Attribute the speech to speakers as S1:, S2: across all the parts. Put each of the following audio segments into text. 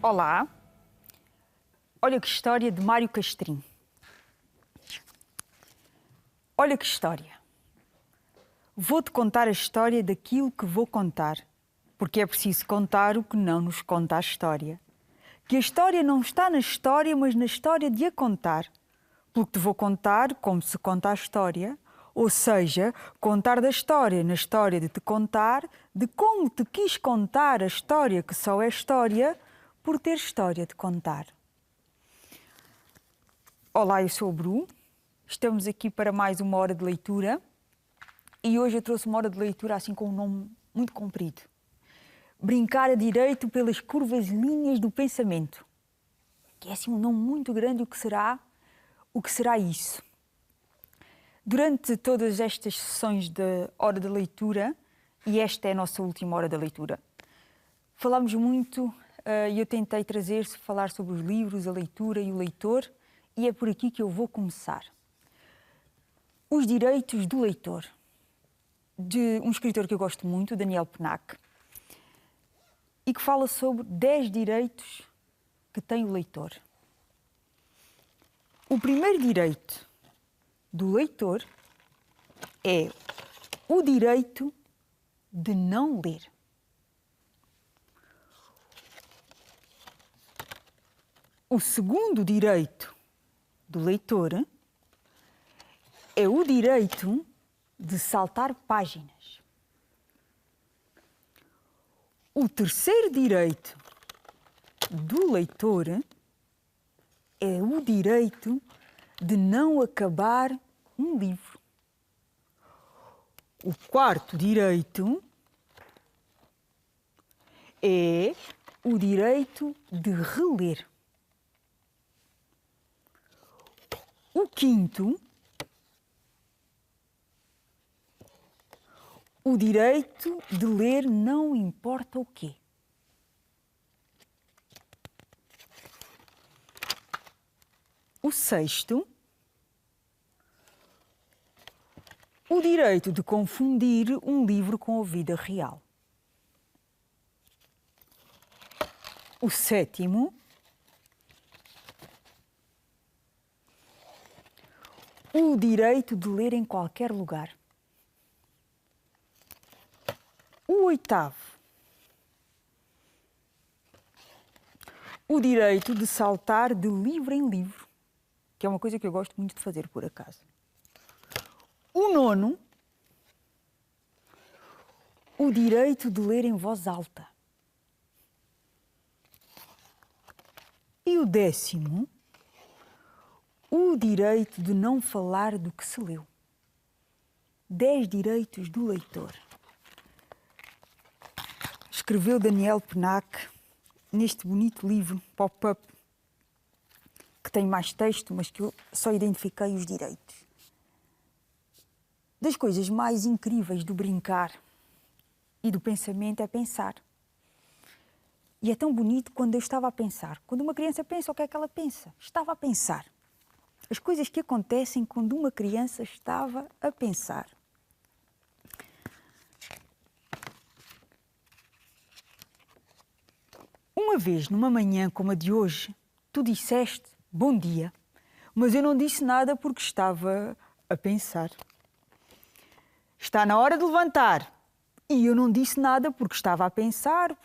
S1: Olá, olha que história de Mário Castrinho. Olha que história. Vou-te contar a história daquilo que vou contar, porque é preciso contar o que não nos conta a história. Que a história não está na história, mas na história de a contar. Porque te vou contar como se conta a história, ou seja, contar da história na história de te contar, de como te quis contar a história que só é história, por ter história de contar. Olá, eu sou o Bru, estamos aqui para mais uma hora de leitura e hoje eu trouxe uma hora de leitura assim com um nome muito comprido. Brincar a direito pelas curvas linhas do pensamento. Que é assim um nome muito grande, o que será isso? Durante todas estas sessões de hora de leitura, e esta é a nossa última hora da leitura, falámos muito e eu tentei falar sobre os livros, a leitura e o leitor, e é por aqui que eu vou começar. Os direitos do leitor, de um escritor que eu gosto muito, Daniel Pennach, e que fala sobre 10 direitos que tem o leitor. O primeiro direito do leitor é o direito de não ler. O segundo direito do leitor é o direito de saltar páginas. O terceiro direito do leitor é o direito de não acabar um livro. O quarto direito é o direito de reler. O quinto, o direito de ler não importa o quê. O sexto, o direito de confundir um livro com a vida real. O sétimo, o direito de ler em qualquer lugar. O oitavo, o direito de saltar de livro em livro, que é uma coisa que eu gosto muito de fazer, por acaso. O nono, o direito de ler em voz alta. E o décimo, o direito de não falar do que se leu. 10 direitos do leitor. Escreveu Daniel Pennach neste bonito livro, Pop-Up, que tem mais texto, mas que eu só identifiquei os direitos. Das coisas mais incríveis do brincar e do pensamento é pensar. E é tão bonito quando eu estava a pensar. Quando uma criança pensa, o que é que ela pensa? Estava a pensar. As coisas que acontecem quando uma criança estava a pensar. Uma vez, numa manhã como a de hoje, tu disseste bom dia, mas eu não disse nada porque estava a pensar. Está na hora de levantar. E eu não disse nada porque estava a pensar,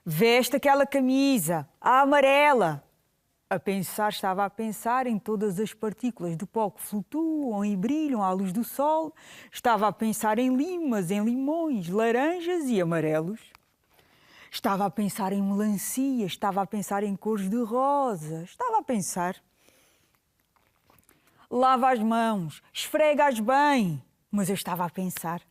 S1: Veste aquela camisa, a amarela. Estava a pensar em todas as partículas de pó que flutuam e brilham à luz do sol. Estava a pensar em limas, em limões, laranjas e amarelos. Estava a pensar em melancia, estava a pensar em cores de rosa. Estava a pensar. Lava as mãos, esfrega-as bem. Mas eu estava a pensar.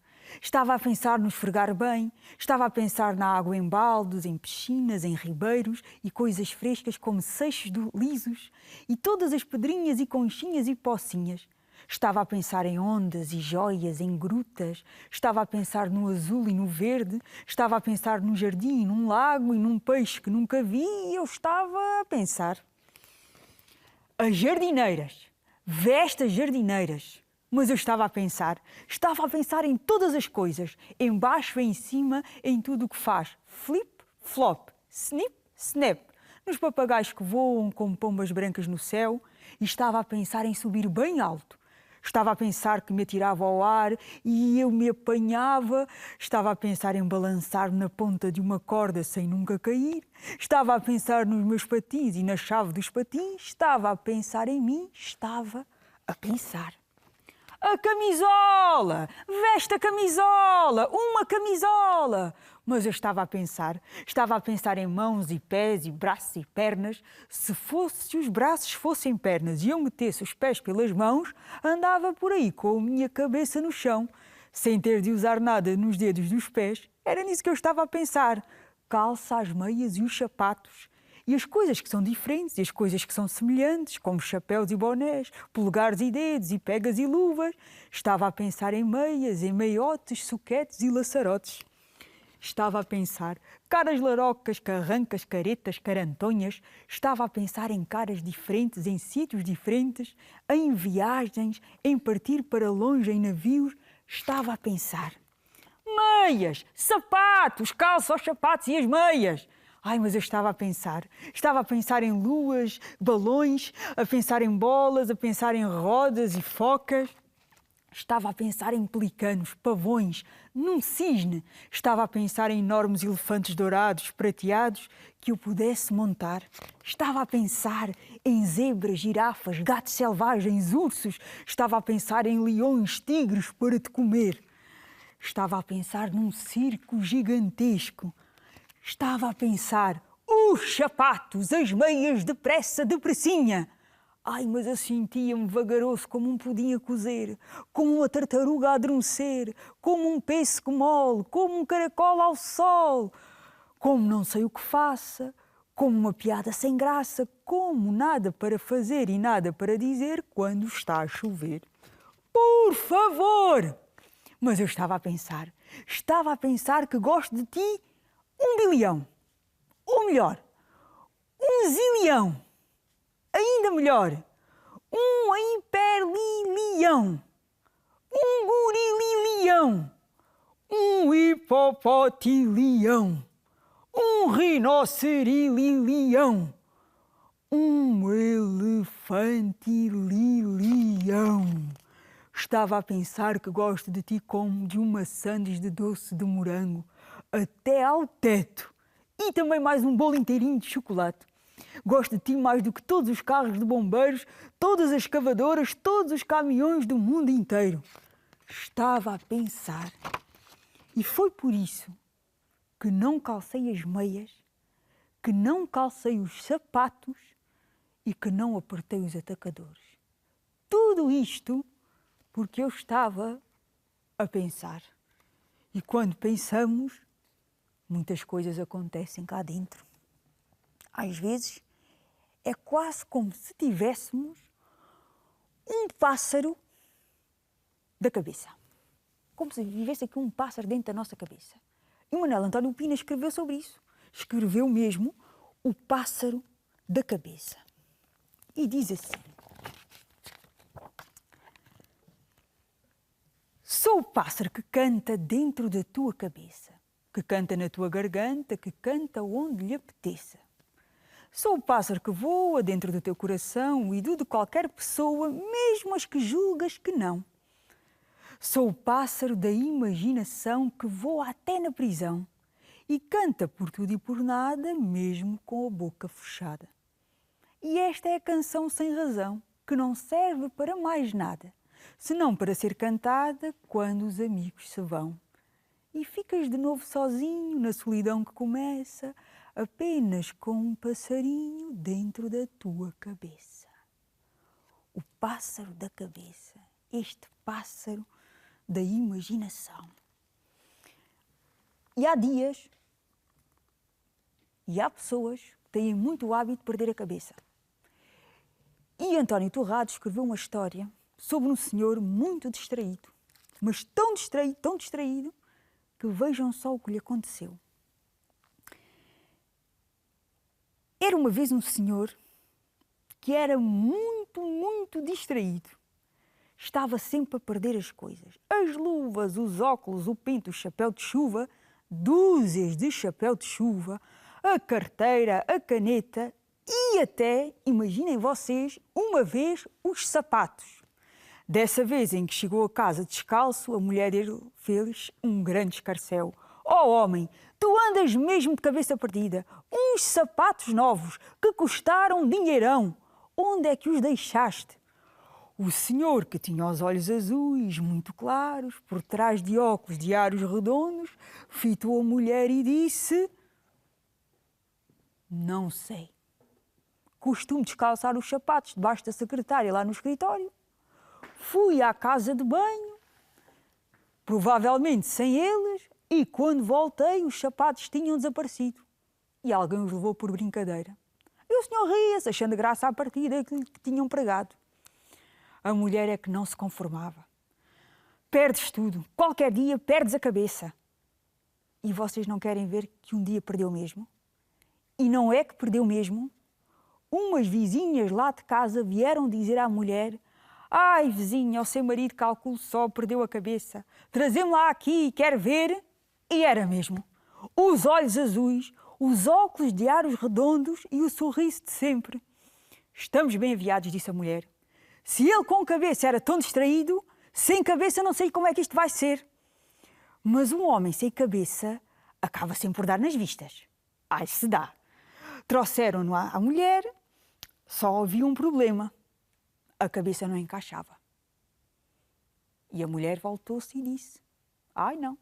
S1: Estava a pensar no esfregar bem, estava a pensar na água em baldes, em piscinas, em ribeiros e coisas frescas como seixos lisos e todas as pedrinhas e conchinhas e pocinhas. Estava a pensar em ondas e joias, em grutas, estava a pensar no azul e no verde, estava a pensar num jardim, num lago e num peixe que nunca vi e eu estava a pensar. As jardineiras, vestas jardineiras, Mas eu estava a pensar em todas as coisas, em baixo, em cima, em tudo o que faz. Flip, flop, snip, snap, nos papagaios que voam como pombas brancas no céu, e estava a pensar em subir bem alto. Estava a pensar que me atirava ao ar e eu me apanhava. Estava a pensar em balançar-me na ponta de uma corda sem nunca cair. Estava a pensar nos meus patins e na chave dos patins. Estava a pensar em mim. Estava a pensar. A camisola! Veste a camisola! Uma camisola! Mas eu estava a pensar em mãos e pés e braços e pernas. Se os braços fossem pernas e eu metesse os pés pelas mãos, andava por aí com a minha cabeça no chão, sem ter de usar nada nos dedos dos pés. Era nisso que eu estava a pensar. Calça, as meias e os sapatos. E as coisas que são diferentes e as coisas que são semelhantes, como chapéus e bonés, polegares e dedos e pegas e luvas. Estava a pensar em meias, em meiotes, soquetes e laçarotes. Estava a pensar caras larocas, carrancas, caretas, carantonhas. Estava a pensar em caras diferentes, em sítios diferentes, em viagens, em partir para longe em navios. Estava a pensar. Meias, sapatos, calça os sapatos e as meias. Ai, mas eu estava a pensar em luas, balões, a pensar em bolas, a pensar em rodas e focas. Estava a pensar em pelicanos, pavões, num cisne. Estava a pensar em enormes elefantes dourados, prateados, que eu pudesse montar. Estava a pensar em zebras, girafas, gatos selvagens, ursos. Estava a pensar em leões, tigres para te comer. Estava a pensar num circo gigantesco. Estava a pensar, os sapatos, as meias, depressa, depressinha. Ai, mas eu sentia-me vagaroso como um pudim a cozer, como uma tartaruga a adormecer, como um pêssego mole, como um caracol ao sol, como não sei o que faça, como uma piada sem graça, como nada para fazer e nada para dizer quando está a chover. Por favor! Mas eu estava a pensar que gosto de ti 1 bilhão, ou melhor, 1 zilhão, ainda melhor, 1 hiperlilião, 1 gorililião, 1 hipopotilião, 1 rinocerililião, 1 elefantililião. Estava a pensar que gosto de ti como de uma sandes de doce de morango até ao teto e também mais um bolo inteirinho de chocolate. Gosto de ti mais do que todos os carros de bombeiros, todas as escavadoras, todos os caminhões do mundo inteiro. Estava a pensar. E foi por isso que não calcei as meias, que não calcei os sapatos e que não apertei os atacadores. Tudo isto porque eu estava a pensar. E quando pensamos, muitas coisas acontecem cá dentro. Às vezes, é quase como se tivéssemos um pássaro da cabeça. Como se vivesse aqui um pássaro dentro da nossa cabeça. E o Manuel António Pina escreveu sobre isso. Escreveu mesmo o pássaro da cabeça. E diz assim: sou o pássaro que canta dentro da tua cabeça, que canta na tua garganta, que canta onde lhe apeteça. Sou o pássaro que voa dentro do teu coração e do de qualquer pessoa, mesmo as que julgas que não. Sou o pássaro da imaginação que voa até na prisão e canta por tudo e por nada, mesmo com a boca fechada. E esta é a canção sem razão, que não serve para mais nada, senão para ser cantada quando os amigos se vão. E ficas de novo sozinho na solidão que começa, apenas com um passarinho dentro da tua cabeça. O pássaro da cabeça, este pássaro da imaginação. E há dias, e há pessoas que têm muito hábito de perder a cabeça. E António Torrado escreveu uma história sobre um senhor muito distraído, mas tão distraído, que vejam só o que lhe aconteceu. Era uma vez um senhor que era muito distraído. estava sempre a perder as coisas. As luvas, os óculos, o pinto, o chapéu de chuva, dúzias de chapéu de chuva, a carteira, a caneta e até, imaginem vocês, uma vez os sapatos. Dessa vez em que chegou a casa descalço, a mulher dele fez um grande escarcéu. Oh homem, tu andas mesmo de cabeça perdida. Uns sapatos novos que custaram dinheirão. Onde é que os deixaste? O senhor, que tinha os olhos azuis, muito claros, por trás de óculos de aros redondos, fitou a mulher e disse: não sei. Costumo descalçar os sapatos debaixo da secretária lá no escritório. Fui à casa de banho, provavelmente sem eles, e quando voltei os sapatos tinham desaparecido. E alguém os levou por brincadeira. E o senhor ria-se, achando graça à partida que tinham pregado. A mulher é que não se conformava. Perdes tudo. Qualquer dia perdes a cabeça. E vocês não querem ver que um dia perdeu mesmo? E não é que perdeu mesmo? Umas vizinhas lá de casa vieram dizer à mulher: ai, vizinha, o seu marido, calculo só, perdeu a cabeça. Trazemos lá aqui, quer ver? E era mesmo. Os olhos azuis, os óculos de aros redondos e o sorriso de sempre. Estamos bem aviados, disse a mulher. Se ele com cabeça era tão distraído, sem cabeça não sei como é que isto vai ser. Mas um homem sem cabeça acaba sempre por dar nas vistas. Ai, se dá. Trouxeram-no à mulher, só havia um problema. A cabeça não encaixava. E a mulher voltou-se e disse: ai não,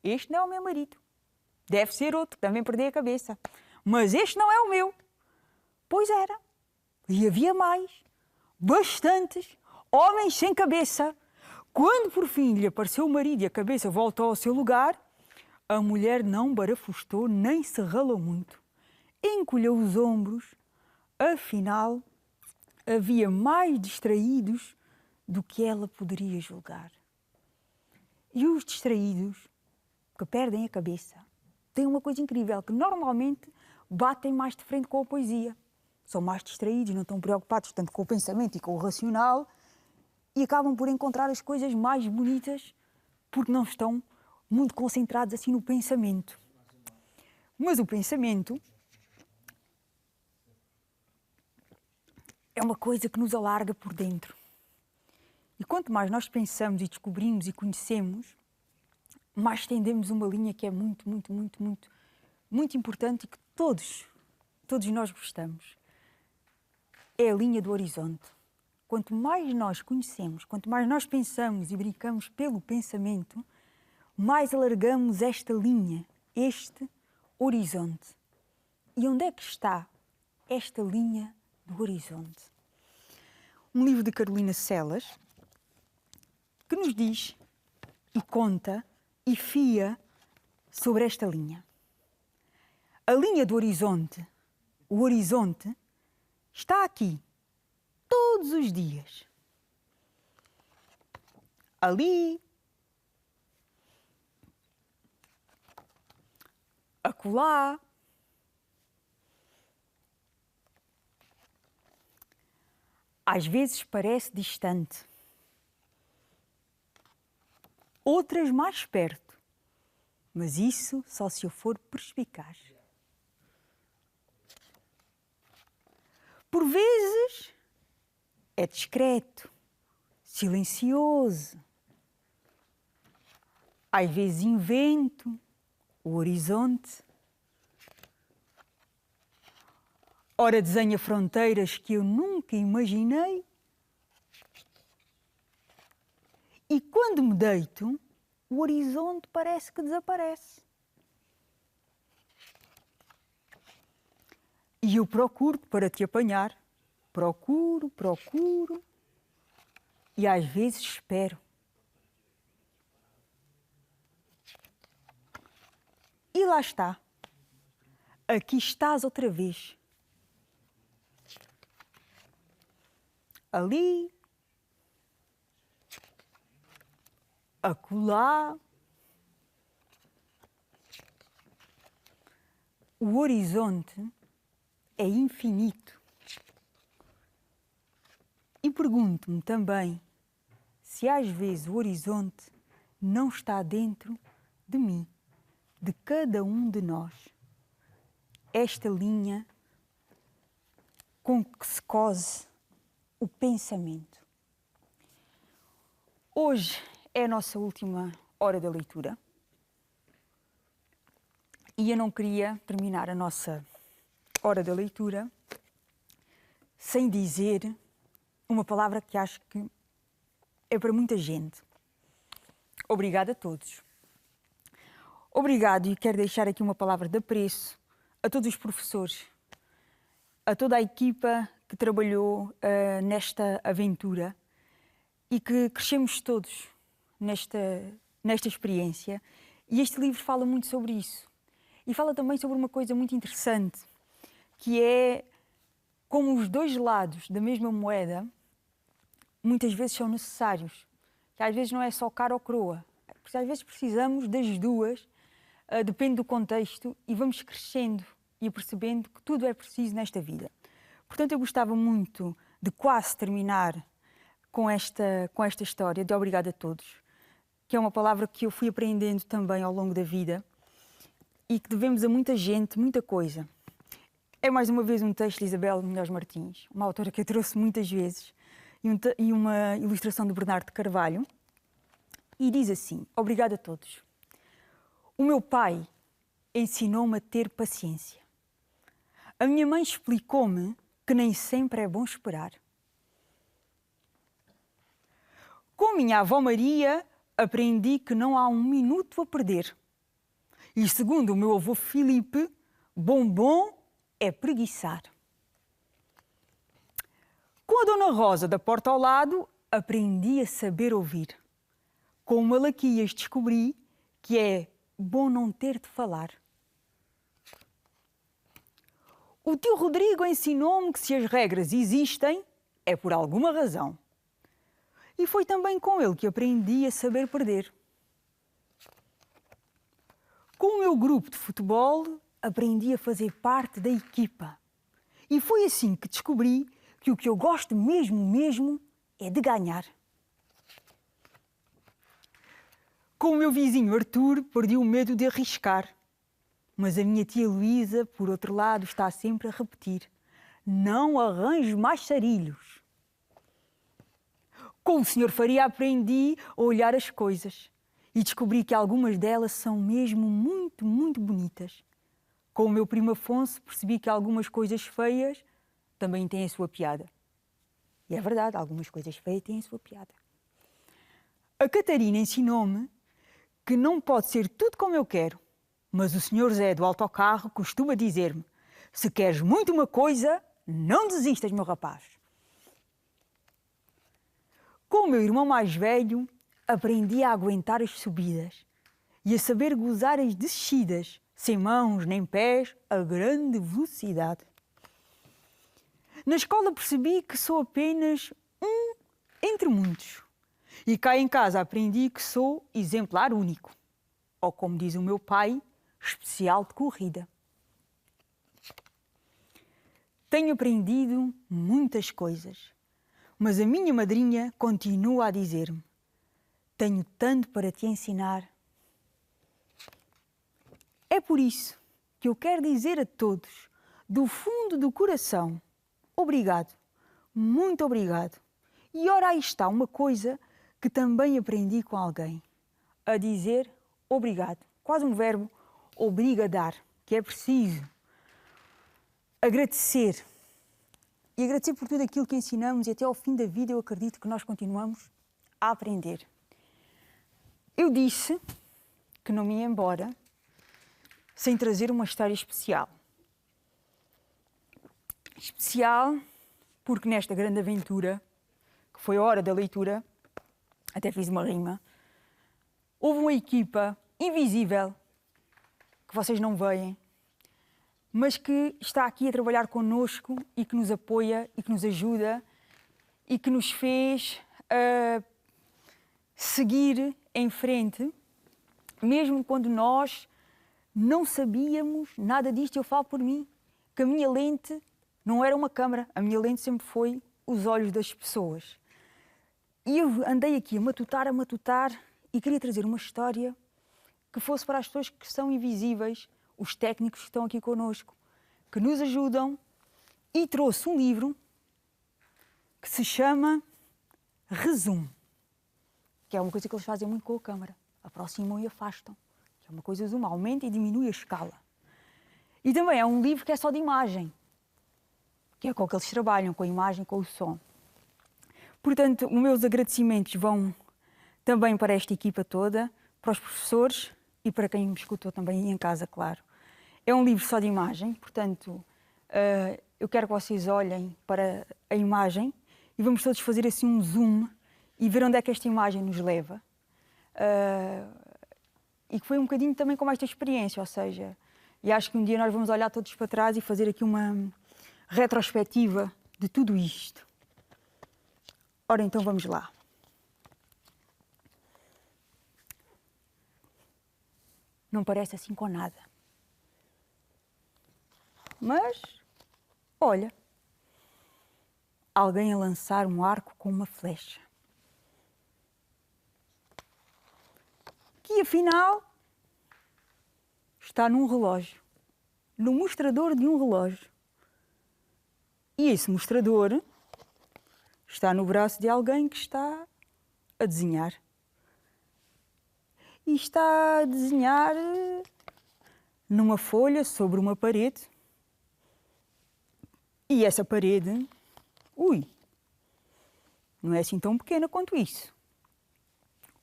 S1: este não é o meu marido. Deve ser outro, que também perdeu a cabeça. Mas este não é o meu. Pois era. E havia mais. Bastantes homens sem cabeça. Quando por fim lhe apareceu o marido e a cabeça voltou ao seu lugar, a mulher não barafustou nem se ralou muito. Encolheu os ombros. Afinal, havia mais distraídos do que ela poderia julgar. E os distraídos, que perdem a cabeça, têm uma coisa incrível, que normalmente batem mais de frente com a poesia. São mais distraídos, não estão preocupados tanto com o pensamento e com o racional e acabam por encontrar as coisas mais bonitas porque não estão muito concentrados assim no pensamento. Mas o pensamento é uma coisa que nos alarga por dentro. E quanto mais nós pensamos e descobrimos e conhecemos, mais estendemos uma linha que é muito importante e que todos nós gostamos. É a linha do horizonte. Quanto mais nós conhecemos, quanto mais nós pensamos e brincamos pelo pensamento, mais alargamos esta linha, este horizonte. E onde é que está esta linha do horizonte? Um livro de Carolina Celas que nos diz e conta e fia sobre esta linha. A linha do horizonte, o horizonte, está aqui, todos os dias. Ali, acolá. Às vezes parece distante, outras mais perto, mas isso só se eu for perspicaz. Por vezes é discreto, silencioso. Às vezes invento o horizonte. Ora desenha fronteiras que eu nunca imaginei. E quando me deito, o horizonte parece que desaparece. E eu procuro para te apanhar. Procuro. E às vezes espero. E lá está. Aqui estás outra vez. Ali. Acolá. O horizonte é infinito. E pergunto-me também, se às vezes o horizonte não está dentro de mim, de cada um de nós. Esta linha com que se cose o pensamento. Hoje é a nossa última hora da leitura e eu não queria terminar a nossa hora da leitura sem dizer uma palavra que acho que é para muita gente. Obrigada a todos. Obrigado, e quero deixar aqui uma palavra de apreço a todos os professores, a toda a equipa que trabalhou nesta aventura e que crescemos todos nesta experiência. E este livro fala muito sobre isso. E fala também sobre uma coisa muito interessante, que é como os dois lados da mesma moeda muitas vezes são necessários. Que às vezes não é só cara ou coroa. Porque às vezes precisamos das duas, depende do contexto, e vamos crescendo e percebendo que tudo é preciso nesta vida. Portanto, eu gostava muito de quase terminar com esta história de obrigado a todos, que é uma palavra que eu fui aprendendo também ao longo da vida e que devemos a muita gente, muita coisa. É mais uma vez um texto de Isabel Munhoz Martins, uma autora que eu trouxe muitas vezes, e uma ilustração de Bernardo de Carvalho, e diz assim: obrigado a todos. O meu pai ensinou-me a ter paciência. A minha mãe explicou-me que nem sempre é bom esperar. Com a minha avó Maria, aprendi que não há um minuto a perder. E segundo o meu avô Filipe, bom é preguiçar. Com a Dona Rosa da porta ao lado, aprendi a saber ouvir. Com o Malaquias descobri que é bom não ter de falar. O tio Rodrigo ensinou-me que se as regras existem, é por alguma razão. E foi também com ele que aprendi a saber perder. Com o meu grupo de futebol, aprendi a fazer parte da equipa. E foi assim que descobri que o que eu gosto mesmo é de ganhar. Com o meu vizinho Arthur, perdi o medo de arriscar. Mas a minha tia Luísa, por outro lado, está sempre a repetir: não arranjo mais sarilhos. Com o Sr. Faria aprendi a olhar as coisas e descobri que algumas delas são mesmo muito bonitas. Com o meu primo Afonso percebi que algumas coisas feias também têm a sua piada. E é verdade, algumas coisas feias têm a sua piada. A Catarina ensinou-me que não pode ser tudo como eu quero, mas o Sr. Zé do autocarro costuma dizer-me: se queres muito uma coisa, não desistas, meu rapaz. Com o meu irmão mais velho, aprendi a aguentar as subidas e a saber gozar as descidas, sem mãos nem pés, a grande velocidade. Na escola percebi que sou apenas um entre muitos. E cá em casa aprendi que sou exemplar único. Ou, como diz o meu pai, especial de corrida. Tenho aprendido muitas coisas, mas a minha madrinha continua a dizer-me: tenho tanto para te ensinar. É por isso que eu quero dizer a todos, do fundo do coração, obrigado, muito obrigado. E ora, aí está uma coisa que também aprendi com alguém, a dizer obrigado. Quase um verbo, obrigadar, que é preciso agradecer. E agradecer por tudo aquilo que ensinamos, e até ao fim da vida eu acredito que nós continuamos a aprender. Eu disse que não me ia embora sem trazer uma história especial. Especial porque nesta grande aventura, que foi a hora da leitura, até fiz uma rima, houve uma equipa invisível, que vocês não veem, mas que está aqui a trabalhar connosco e que nos apoia e que nos ajuda e que nos fez seguir em frente, mesmo quando nós não sabíamos nada disto. Eu falo por mim, que a minha lente não era uma câmara, a minha lente sempre foi os olhos das pessoas. E eu andei aqui a matutar e queria trazer uma história que fosse para as pessoas que são invisíveis, os técnicos que estão aqui connosco, que nos ajudam, e trouxe um livro que se chama Resumo, que é uma coisa que eles fazem muito com a câmara. Aproximam e afastam. Que é uma coisa zoom, aumenta e diminui a escala. E também é um livro que é só de imagem, que é com o que eles trabalham, com a imagem, com o som. Portanto, os meus agradecimentos vão também para esta equipa toda, para os professores e para quem me escutou também em casa, claro. É um livro só de imagem, portanto, eu quero que vocês olhem para a imagem e vamos todos fazer assim um zoom e ver onde é que esta imagem nos leva. E que foi um bocadinho também como esta experiência, ou seja, e acho que um dia nós vamos olhar todos para trás e fazer aqui uma retrospectiva de tudo isto. Ora, então vamos lá. Não parece assim com nada. Mas, olha, alguém a lançar um arco com uma flecha. Que afinal está num relógio, no mostrador de um relógio. E esse mostrador está no braço de alguém que está a desenhar. E está a desenhar numa folha sobre uma parede. E essa parede, não é assim tão pequena quanto isso.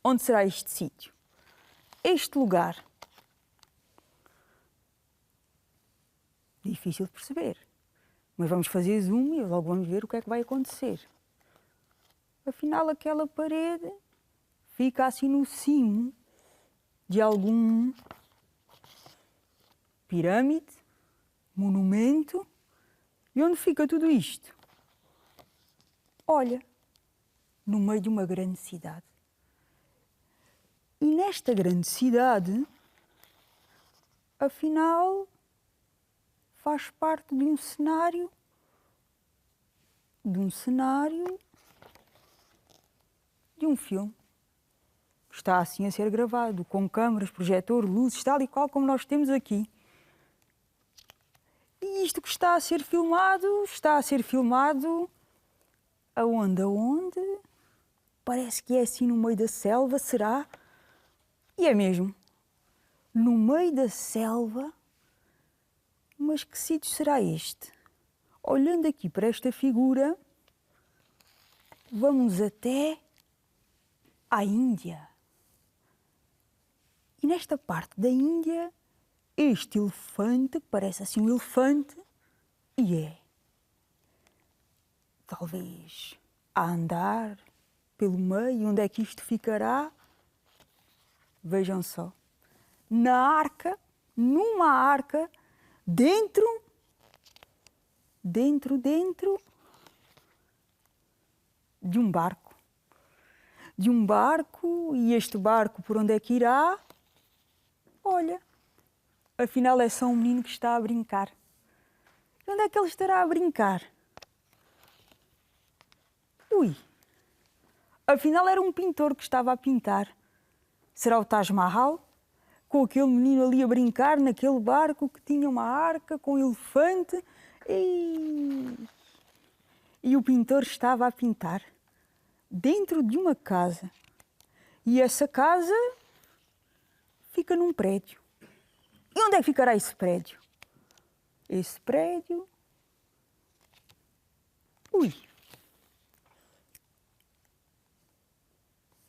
S1: Onde será este sítio? Este lugar? Difícil de perceber. Mas vamos fazer zoom e logo vamos ver o que é que vai acontecer. Afinal, aquela parede fica assim no cimo de algum pirâmide, monumento. E onde fica tudo isto? Olha, no meio de uma grande cidade. E nesta grande cidade, afinal, faz parte de um cenário de um filme. Está assim a ser gravado, com câmaras, projetor, luzes, tal e qual como nós temos aqui. E isto que está a ser filmado aonde? Aonde? Parece que é assim no meio da selva, será? E é mesmo, no meio da selva. Mas que sítio será este? Olhando aqui para esta figura, vamos até à Índia. E nesta parte da Índia, este elefante, que parece assim um elefante, e é talvez a andar pelo meio. Onde é que isto ficará? Vejam só, numa arca, dentro de um barco. E este barco por onde é que irá? Olha, afinal é só um menino que está a brincar. E onde é que ele estará a brincar? Afinal era um pintor que estava a pintar. Será o Taj Mahal? Com aquele menino ali a brincar naquele barco que tinha uma arca com um elefante. E o pintor estava a pintar dentro de uma casa. E essa casa fica num prédio. E onde é que ficará esse prédio? Esse prédio...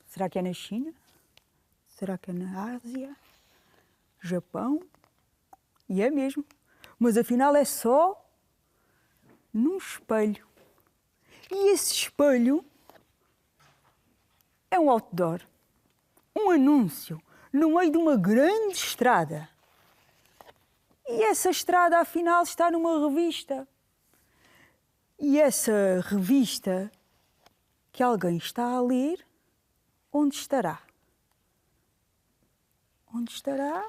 S1: Será que é na China? Será que é na Ásia? Japão? E é mesmo. Mas afinal é só num espelho. E esse espelho é um outdoor, um anúncio no meio de uma grande estrada. E essa estrada afinal está numa revista. E essa revista que alguém está a ler, onde estará? Onde estará?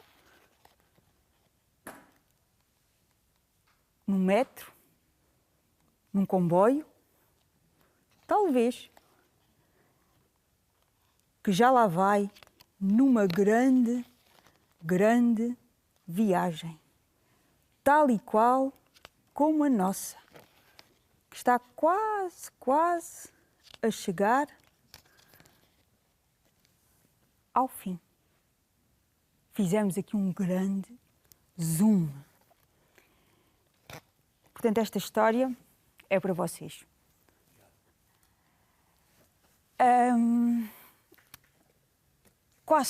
S1: Num metro? Num comboio? Talvez. que já lá vai numa grande, grande viagem, tal e qual como a nossa, que está quase, quase a chegar ao fim. Fizemos aqui um grande zoom. Portanto, esta história é para vocês.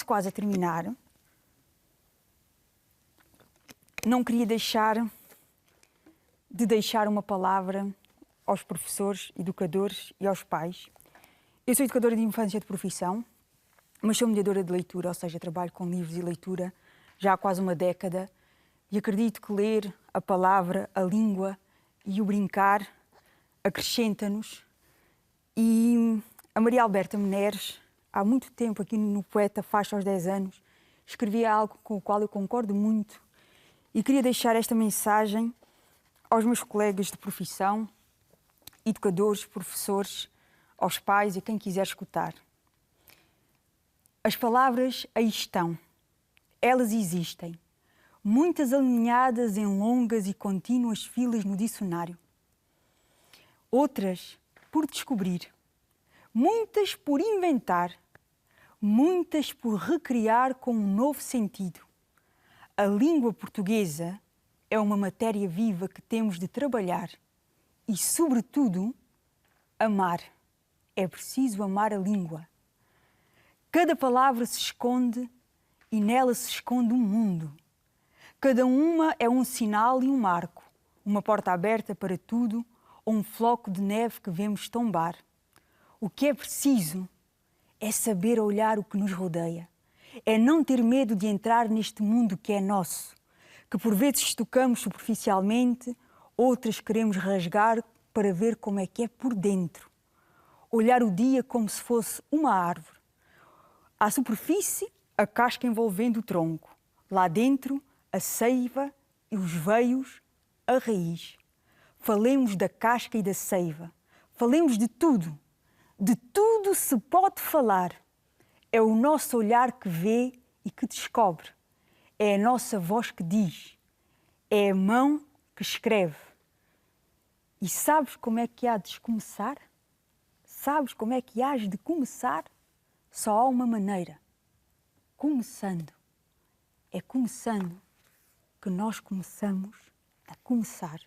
S1: Quase a terminar. Não queria deixar uma palavra aos professores, educadores e aos pais. Eu sou educadora de infância de profissão, mas sou mediadora de leitura, ou seja, trabalho com livros e leitura já há quase uma década e acredito que ler a palavra, a língua e o brincar acrescenta-nos. E a Maria Alberta Meneres, há muito tempo, aqui no Poeta Faixa aos 10 anos, escrevia algo com o qual eu concordo muito e queria deixar esta mensagem aos meus colegas de profissão, educadores, professores, aos pais e quem quiser escutar. As palavras aí estão, elas existem, muitas alinhadas em longas e contínuas filas no dicionário. Outras por descobrir, muitas por inventar, muitas por recriar com um novo sentido. A língua portuguesa é uma matéria viva que temos de trabalhar e, sobretudo, amar. É preciso amar a língua. Cada palavra se esconde e nela se esconde um mundo. Cada uma é um sinal e um marco, uma porta aberta para tudo ou um floco de neve que vemos tombar. O que é preciso é saber olhar o que nos rodeia. É não ter medo de entrar neste mundo que é nosso, que por vezes tocamos superficialmente, outras queremos rasgar para ver como é que é por dentro. Olhar o dia como se fosse uma árvore. À superfície, a casca envolvendo o tronco. Lá dentro, a seiva e os veios, a raiz. Falemos da casca e da seiva. Falemos de tudo. De tudo se pode falar. É o nosso olhar que vê e que descobre. É a nossa voz que diz. É a mão que escreve. E sabes como é que há de começar? Sabes como é que hás de começar? Só há uma maneira. Começando. É começando que nós começamos a começar.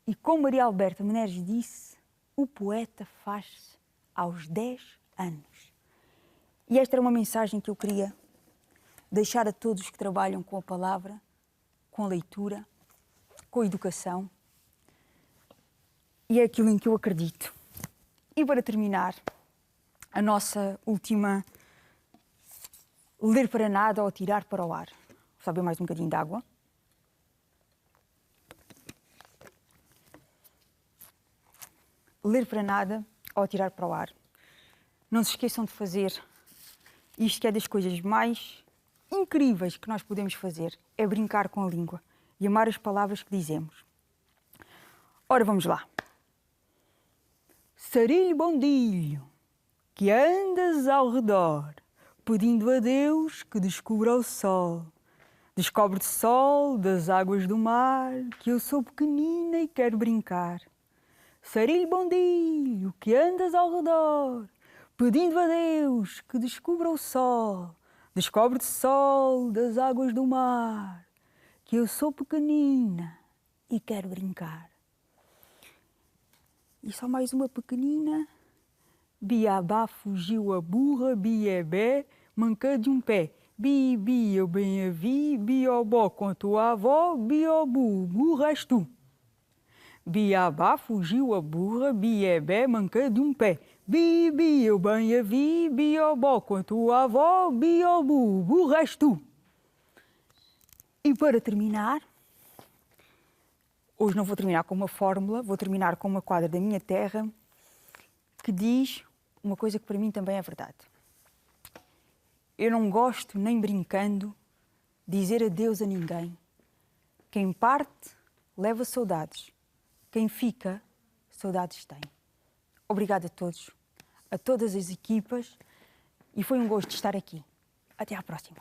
S1: E como Maria Alberta Meneres disse, o poeta faz-se aos 10 anos. E esta era uma mensagem que eu queria deixar a todos que trabalham com a palavra, com a leitura, com a educação. E é aquilo em que eu acredito. E para terminar, a nossa última ler para nada ou tirar para o ar. Vou só beber mais um bocadinho de água. Ler para nada ou tirar para o ar. Não se esqueçam de fazer isto, que é das coisas mais incríveis que nós podemos fazer, é brincar com a língua e amar as palavras que dizemos. Ora, vamos lá. Sarilho bondilho, que andas ao redor, pedindo a Deus que descubra o sol. Descobre-te, sol, das águas do mar, que eu sou pequenina e quero brincar. Sarilho bondilho, que andas ao redor, pedindo a Deus que descubra o sol. Descobre-te, sol, das águas do mar, que eu sou pequenina e quero brincar. E só mais uma pequenina. Biabá fugiu a burra, biebé, manca de um pé. Bi, eu bem a vi, biobó com a tua avó, biobu, burra és tu. Biabá fugiu a burra, biebé, manca de um pé. Bi, eu bem a vi, biobó com a tua avó, biobu, burra és tu. E para terminar, hoje não vou terminar com uma fórmula, vou terminar com uma quadra da minha terra que diz uma coisa que para mim também é verdade. Eu não gosto, nem brincando, dizer adeus a ninguém. Quem parte, leva saudades. Quem fica, saudades tem. Obrigada a todos, a todas as equipas e foi um gosto estar aqui. Até à próxima.